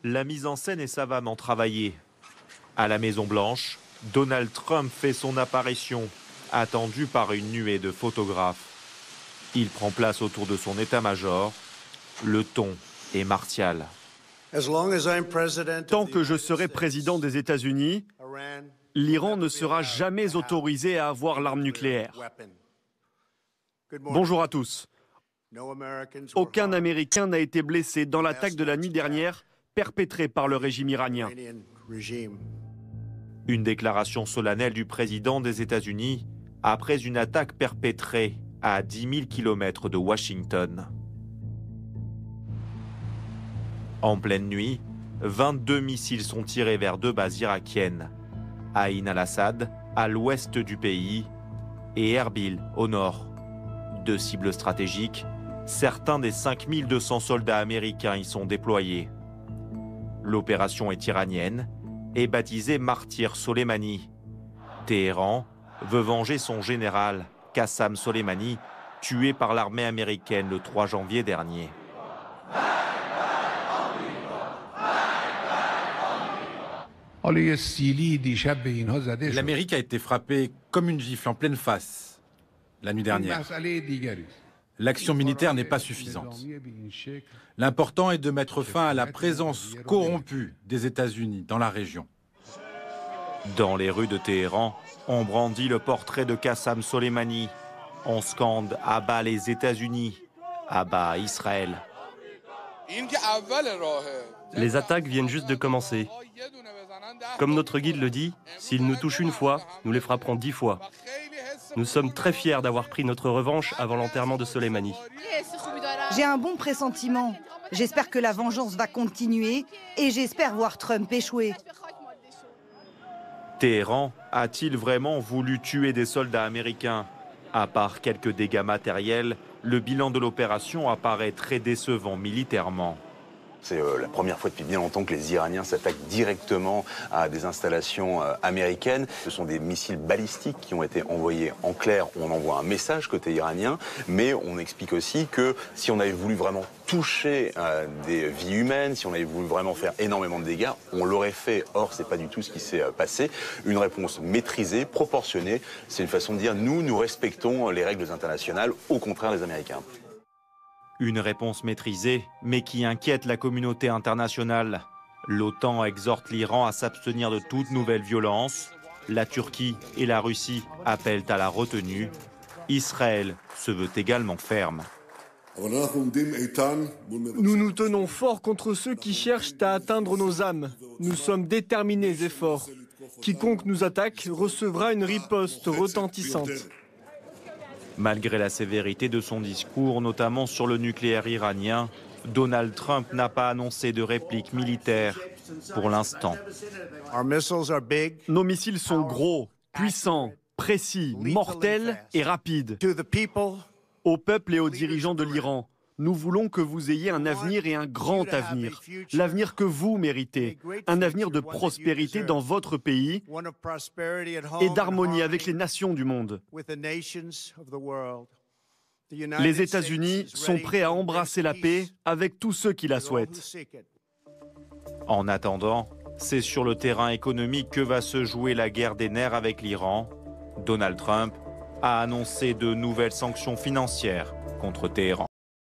La mise en scène est savamment travaillée. À la Maison-Blanche, Donald Trump fait son apparition, attendu par une nuée de photographes. Il prend place autour de son état-major. Le ton est martial. Tant que je serai président des États-Unis, l'Iran ne sera jamais autorisé à avoir l'arme nucléaire. Bonjour à tous. Aucun Américain n'a été blessé dans l'attaque de la nuit dernière perpétrée par le régime iranien. Une déclaration solennelle du président des États-Unis après une attaque perpétrée à 10 000 km de Washington. En pleine nuit, 22 missiles sont tirés vers deux bases irakiennes, Ain al-Assad, à l'ouest du pays, et Erbil, au nord. Deux cibles stratégiques, certains des 5200 soldats américains y sont déployés. L'opération est iranienne et baptisée Martyr Soleimani. Téhéran veut venger son général, Qassam Soleimani, tué par l'armée américaine le 3 janvier dernier. L'Amérique a été frappée comme une gifle en pleine face la nuit dernière. L'action militaire n'est pas suffisante. L'important est de mettre fin à la présence corrompue des États-Unis dans la région. Dans les rues de Téhéran, on brandit le portrait de Qassam Soleimani. On scande « À bas les États-Unis »,« À bas Israël ». Les attaques viennent juste de commencer. Comme notre guide le dit, s'ils nous touchent une fois, nous les frapperons 10 fois. Nous sommes très fiers d'avoir pris notre revanche avant l'enterrement de Soleimani. J'ai un bon pressentiment. J'espère que la vengeance va continuer et j'espère voir Trump échouer. Téhéran a-t-il vraiment voulu tuer des soldats américains? À part quelques dégâts matériels, le bilan de l'opération apparaît très décevant militairement. C'est la première fois depuis bien longtemps que les Iraniens s'attaquent directement à des installations américaines. Ce sont des missiles balistiques qui ont été envoyés en clair. On envoie un message côté iranien, mais on explique aussi que si on avait voulu vraiment toucher des vies humaines, si on avait voulu vraiment faire énormément de dégâts, on l'aurait fait. Or, c'est pas du tout ce qui s'est passé. Une réponse maîtrisée, proportionnée. C'est une façon de dire nous respectons les règles internationales, au contraire des Américains. Une réponse maîtrisée, mais qui inquiète la communauté internationale. L'OTAN exhorte l'Iran à s'abstenir de toute nouvelle violence. La Turquie et la Russie appellent à la retenue. Israël se veut également ferme. Nous nous tenons fort contre ceux qui cherchent à atteindre nos âmes. Nous sommes déterminés et forts. Quiconque nous attaque recevra une riposte retentissante. Malgré la sévérité de son discours, notamment sur le nucléaire iranien, Donald Trump n'a pas annoncé de réplique militaire pour l'instant. Nos missiles sont gros, puissants, précis, mortels et rapides. Au peuple et aux dirigeants de l'Iran, nous voulons que vous ayez un avenir et un grand avenir. L'avenir que vous méritez. Un avenir de prospérité dans votre pays et d'harmonie avec les nations du monde. Les États-Unis sont prêts à embrasser la paix avec tous ceux qui la souhaitent. En attendant, c'est sur le terrain économique que va se jouer la guerre des nerfs avec l'Iran. Donald Trump a annoncé de nouvelles sanctions financières contre Téhéran.